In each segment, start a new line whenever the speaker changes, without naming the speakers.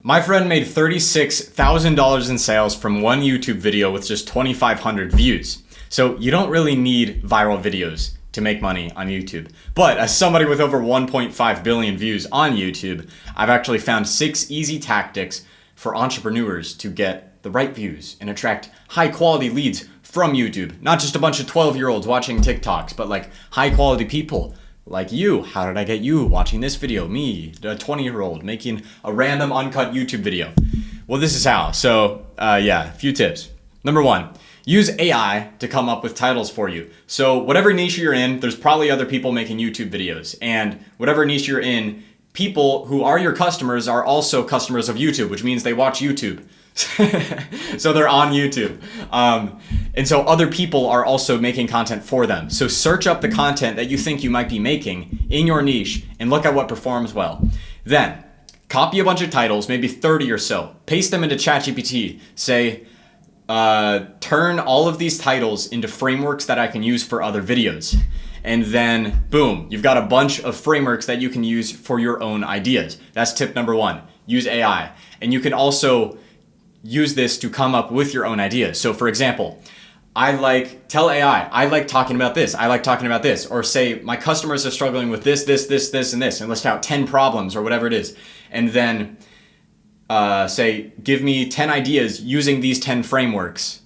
My friend made $36,000 in sales from one YouTube video with just 2,500 views. So you don't really need viral videos to make money on YouTube. But as somebody with over 1.5 billion views on YouTube, I've actually found 6 easy tactics for entrepreneurs to get the right views and attract high quality leads from YouTube. Not just a bunch of 12-year-olds watching TikToks, but like high quality people like you. How did I get you watching this video? Me, a 20-year-old making a random uncut YouTube video. Well, this is how. So a few tips. Number 1, use AI to come up with titles for you. So whatever niche you're in, there's probably other people making YouTube videos. And whatever niche you're in, people who are your customers are also customers of YouTube, which means they watch YouTube. So they're on YouTube. And so other people are also making content for them. So search up the content that you think you might be making in your niche and look at what performs well. Then copy a bunch of titles, maybe 30 or so, paste them into ChatGPT. Say, turn all of these titles into frameworks that I can use for other videos. And then boom, you've got a bunch of frameworks that you can use for your own ideas. That's tip number 1, use AI. And you can also use this to come up with your own ideas. So for example, tell AI, I like talking about this, I like talking about this, or say my customers are struggling with this, and this, and list out 10 problems or whatever it is. And then say, give me 10 ideas using these 10 frameworks.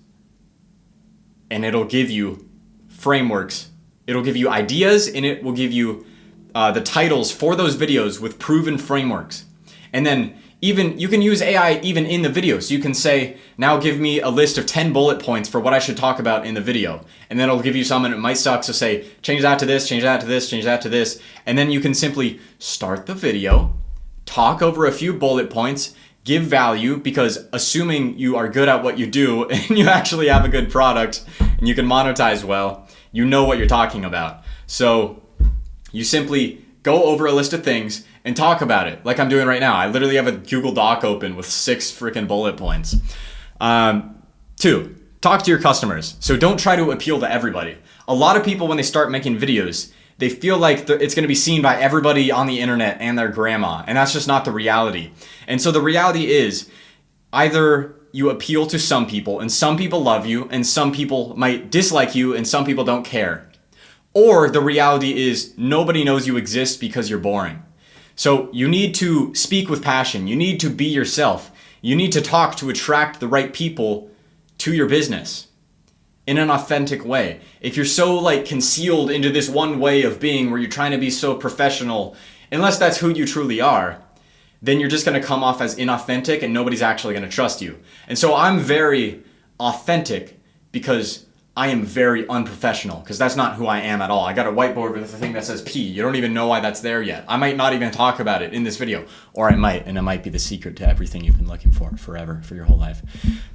And it'll give you frameworks. It'll give you ideas, and it will give you the titles for those videos with proven frameworks. And then you can use AI even in the video. So you can say, now give me a list of 10 bullet points for what I should talk about in the video. And then it'll give you some and it might suck. So say, change that to this, change that to this, change that to this. And then you can simply start the video, talk over a few bullet points, give value, because assuming you are good at what you do and you actually have a good product and you can monetize well, you know what you're talking about. So you simply go over a list of things and talk about it like I'm doing right now. I literally have a Google Doc open with 6 freaking bullet points. 2, talk to your customers. So don't try to appeal to everybody. A lot of people, when they start making videos, they feel like it's going to be seen by everybody on the internet and their grandma. And that's just not the reality. And so the reality is either you appeal to some people and some people love you and some people might dislike you and some people don't care. Or the reality is nobody knows you exist because you're boring. So you need to speak with passion. You need to be yourself. You need to talk to attract the right people to your business in an authentic way. If you're so concealed into this one way of being where you're trying to be so professional, unless that's who you truly are, then you're just going to come off as inauthentic and nobody's actually going to trust you. And so I'm very authentic because I am very unprofessional, because that's not who I am at all. I got a whiteboard with a thing that says P. You don't even know why that's there yet. I might not even talk about it in this video, or I might, and it might be the secret to everything you've been looking for forever, for your whole life.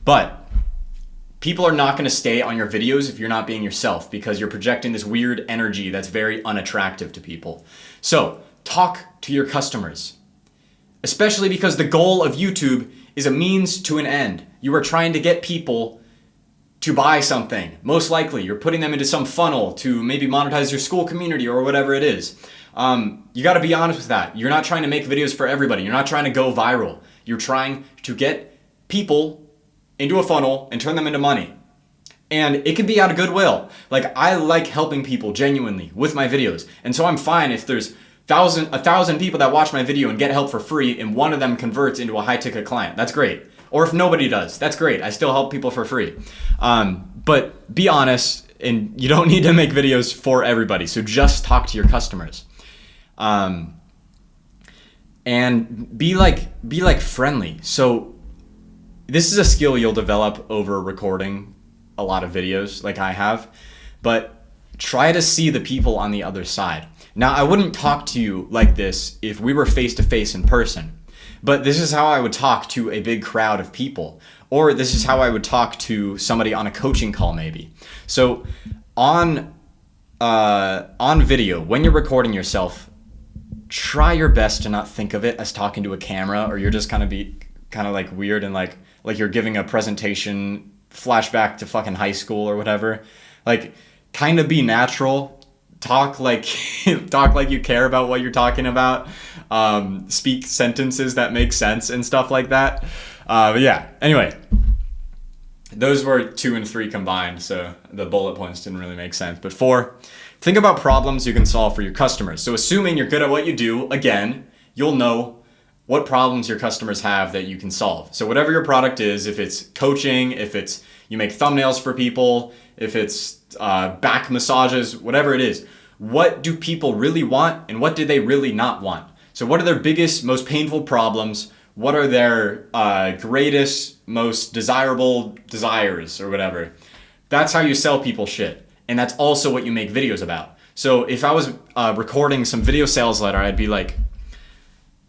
But people are not going to stay on your videos if you're not being yourself, because you're projecting this weird energy that's very unattractive to people. So talk to your customers, especially because the goal of YouTube is a means to an end. You are trying to get people to buy something. Most likely, you're putting them into some funnel to maybe monetize your school community or whatever it is. You got to be honest with that. You're not trying to make videos for everybody. You're not trying to go viral. You're trying to get people into a funnel and turn them into money. And it can be out of goodwill. I like helping people genuinely with my videos. And so I'm fine if there's 1,000 people that watch my video and get help for free and one of them converts into a high ticket client. That's great. Or if nobody does, that's great. I still help people for free. But be honest, and you don't need to make videos for everybody. So just talk to your customers. And be friendly. So this is a skill you'll develop over recording a lot of videos like I have, but try to see the people on the other side. Now, I wouldn't talk to you like this if we were face to face in person. But this is how I would talk to a big crowd of people. Or this is how I would talk to somebody on a coaching call maybe. So on video, when you're recording yourself, try your best to not think of it as talking to a camera, or you're just kind of weird and like you're giving a presentation, flashback to fucking high school or whatever. Kind of be natural. talk like talk like you care about what you're talking about. Speak sentences that make sense and stuff like that. But yeah, anyway, those were 2 and 3 combined, so the bullet points didn't really make sense. But 4, think about problems you can solve for your customers. So assuming you're good at what you do, again, you'll know what problems your customers have that you can solve. So whatever your product is, if it's coaching, if it's you make thumbnails for people, if it's back massages, whatever it is, what do people really want and what do they really not want? So what are their biggest, most painful problems? What are their greatest, most desirable desires or whatever? That's how you sell people shit. And that's also what you make videos about. So if I was recording some video sales letter, I'd be like,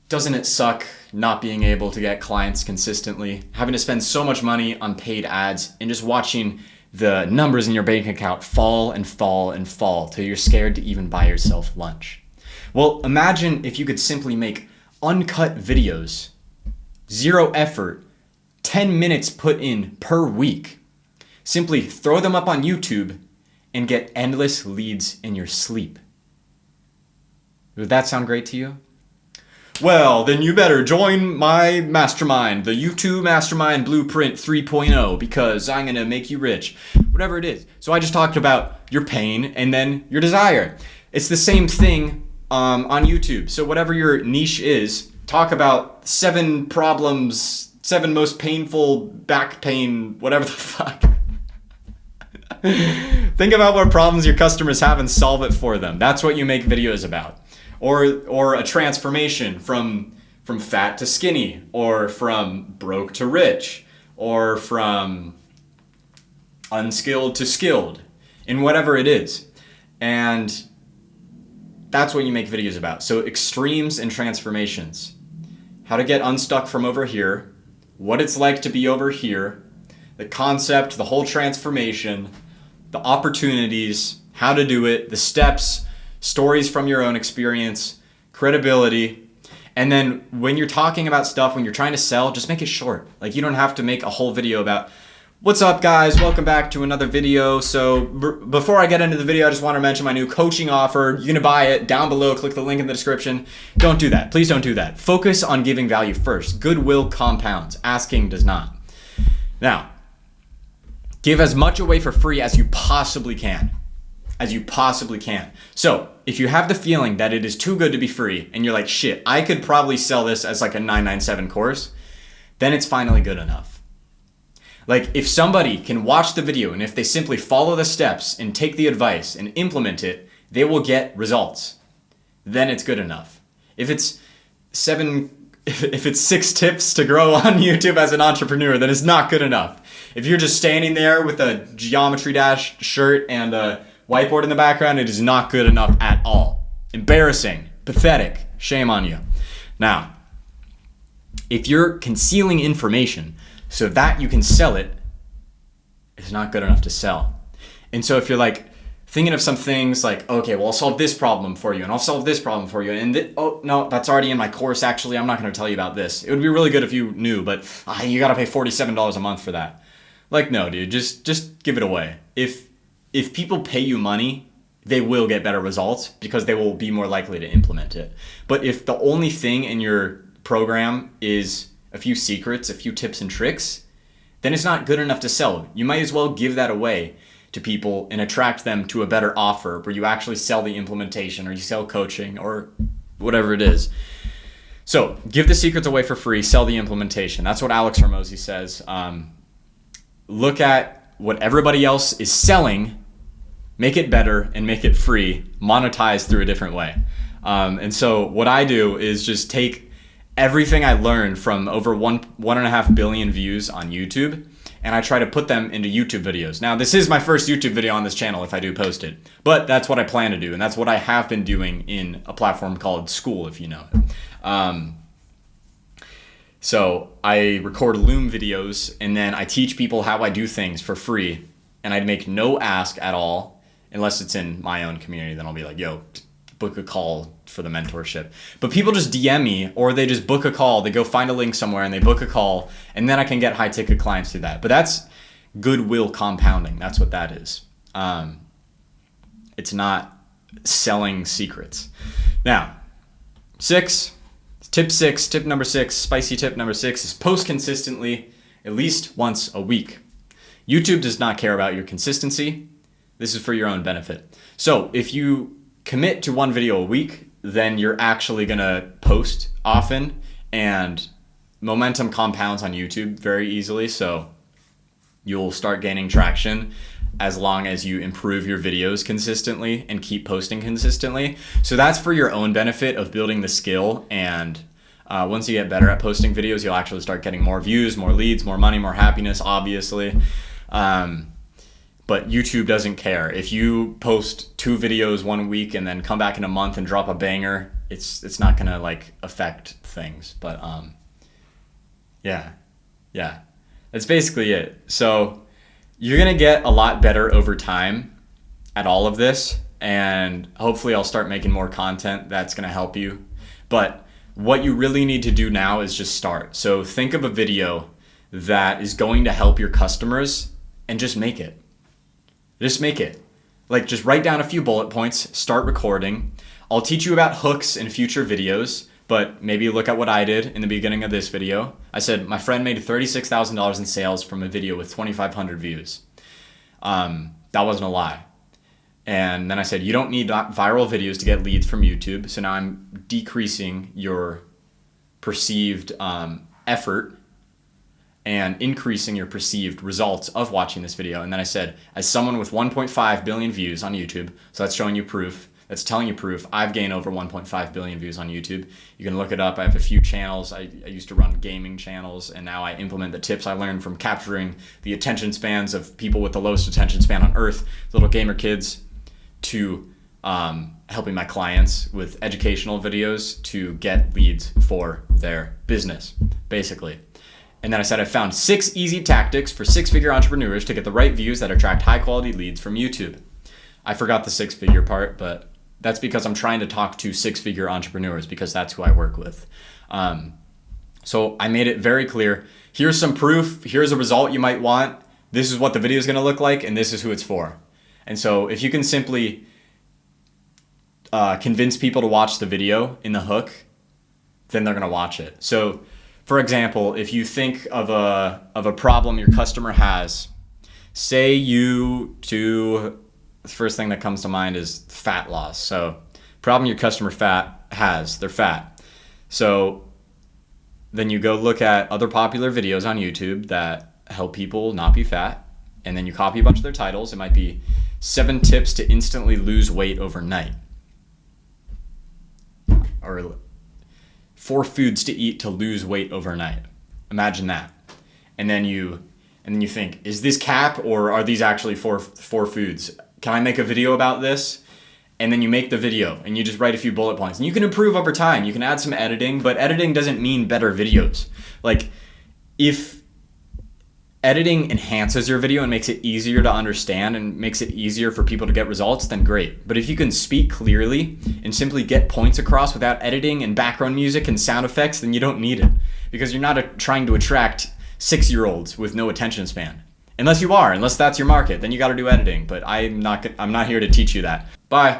doesn't it suck not being able to get clients consistently, having to spend so much money on paid ads and just watching the numbers in your bank account fall and fall and fall till you're scared to even buy yourself lunch? Well, imagine if you could simply make uncut videos, 0 effort, 10 minutes put in per week. Simply throw them up on YouTube and get endless leads in your sleep. Would that sound great to you? Well, then you better join my mastermind, the YouTube Mastermind Blueprint 3.0, because I'm going to make you rich. Whatever it is. So I just talked about your pain and then your desire. It's the same thing on YouTube. So whatever your niche is, talk about 7 problems, 7 most painful back pain, whatever the fuck. Think about what problems your customers have and solve it for them. That's what you make videos about. Or a transformation from fat to skinny, or from broke to rich, or from unskilled to skilled, in whatever it is. And that's what you make videos about. So extremes and transformations. How to get unstuck from over here, what it's like to be over here, the concept, the whole transformation, the opportunities, how to do it, the steps, stories from your own experience, credibility. And then when you're talking about stuff, when you're trying to sell, just make it short. Like, you don't have to make a whole video about, what's up guys, welcome back to another video. So before I get into the video, I just want to mention my new coaching offer. You can buy it down below, click the link in the description. Don't do that, please don't do that. Focus on giving value first. Goodwill compounds, asking does not. Now, give as much away for free as you possibly can. As you possibly can. So if you have the feeling that it is too good to be free and you're like, shit, I could probably sell this as like a $997 course, then it's finally good enough. Like, if somebody can watch the video and if they simply follow the steps and take the advice and implement it, they will get results. Then it's good enough. If it's 6 tips to grow on YouTube as an entrepreneur, then it's not good enough. If you're just standing there with a Geometry Dash shirt and a whiteboard in the background, it is not good enough at all. Embarrassing, pathetic, shame on you. Now, if you're concealing information so that you can sell it, it's not good enough to sell. And so if you're like thinking of some things like, okay, well, I'll solve this problem for you and I'll solve this problem for you. And oh, no, that's already in my course. Actually, I'm not going to tell you about this. It would be really good if you knew, but you got to pay $47 a month for that. Like, no, dude, just give it away. If people pay you money, they will get better results because they will be more likely to implement it. But if the only thing in your program is a few secrets, a few tips and tricks, then it's not good enough to sell. You might as well give that away to people and attract them to a better offer where you actually sell the implementation or you sell coaching or whatever it is. So give the secrets away for free, sell the implementation. That's what Alex Hormozi says. Look at what everybody else is selling, make it better and make it free, monetize through a different way. And so what I do is just take everything I learned from over 1.5 billion views on YouTube, and I try to put them into YouTube videos. Now, this is my first YouTube video on this channel if I do post it, but that's what I plan to do, and that's what I have been doing in a platform called School, if you know it. So I record Loom videos, and then I teach people how I do things for free, and I make no ask at all, unless it's in my own community. Then I'll be like, yo, book a call for the mentorship. But people just DM me, or they just book a call. They go find a link somewhere and they book a call, and then I can get high ticket clients through that. But that's goodwill compounding. That's what that is. It's not selling secrets. Now, tip number six, spicy tip number six is post consistently at least once a week. YouTube does not care about your consistency. This is for your own benefit. So if you commit to one video a week, then you're actually gonna post often, and momentum compounds on YouTube very easily. So you'll start gaining traction as long as you improve your videos consistently and keep posting consistently. So that's for your own benefit of building the skill. And once you get better at posting videos, you'll actually start getting more views, more leads, more money, more happiness, obviously. But YouTube doesn't care. If you post 2 videos one week and then come back in a month and drop a banger, it's not gonna like affect things. But yeah, that's basically it. So you're gonna get a lot better over time at all of this, and hopefully I'll start making more content that's gonna help you. But what you really need to do now is just start. So think of a video that is going to help your customers and just make it. Just make it. Like, just write down a few bullet points, start recording. I'll teach you about hooks in future videos, but maybe look at what I did in the beginning of this video. I said my friend made $36,000 in sales from a video with 2,500 views. That wasn't a lie. And then I said, you don't need viral videos to get leads from YouTube. So now I'm decreasing your perceived effort and increasing your perceived results of watching this video. And then I said, as someone with 1.5 billion views on YouTube, so that's showing you proof, that's telling you proof, I've gained over 1.5 billion views on YouTube. You can look it up. I have a few channels. I used to run gaming channels, and now I implement the tips I learned from capturing the attention spans of people with the lowest attention span on earth, little gamer kids, to helping my clients with educational videos to get leads for their business, basically. And then I said I found 6 easy tactics for 6-figure entrepreneurs to get the right views that attract high quality leads from YouTube. I forgot the 6-figure part, but that's because I'm trying to talk to 6-figure entrepreneurs, because that's who I work with. So I made it very clear. Here's some proof. Here's a result you might want. This is what the video is going to look like, and this is who it's for. And so if you can simply convince people to watch the video in the hook, then they're going to watch it. So for example, if you think of a problem your customer has, say the first thing that comes to mind is fat loss. So problem your customer they're fat. So then you go look at other popular videos on YouTube that help people not be fat, and then you copy a bunch of their titles. It might be 7 tips to instantly lose weight overnight, or 4 foods to eat to lose weight overnight. Imagine that. And then you think, is this cap, or are these actually four foods? Can I make a video about this? And then you make the video and you just write a few bullet points, and you can improve over time. You can add some editing, but editing doesn't mean better videos. Like, if editing enhances your video and makes it easier to understand and makes it easier for people to get results, then great. But if you can speak clearly and simply get points across without editing and background music and sound effects, then you don't need it, because you're not trying to attract 6-year-olds with no attention span. Unless that's your market, then you got to do editing. But I'm not here to teach you that. Bye.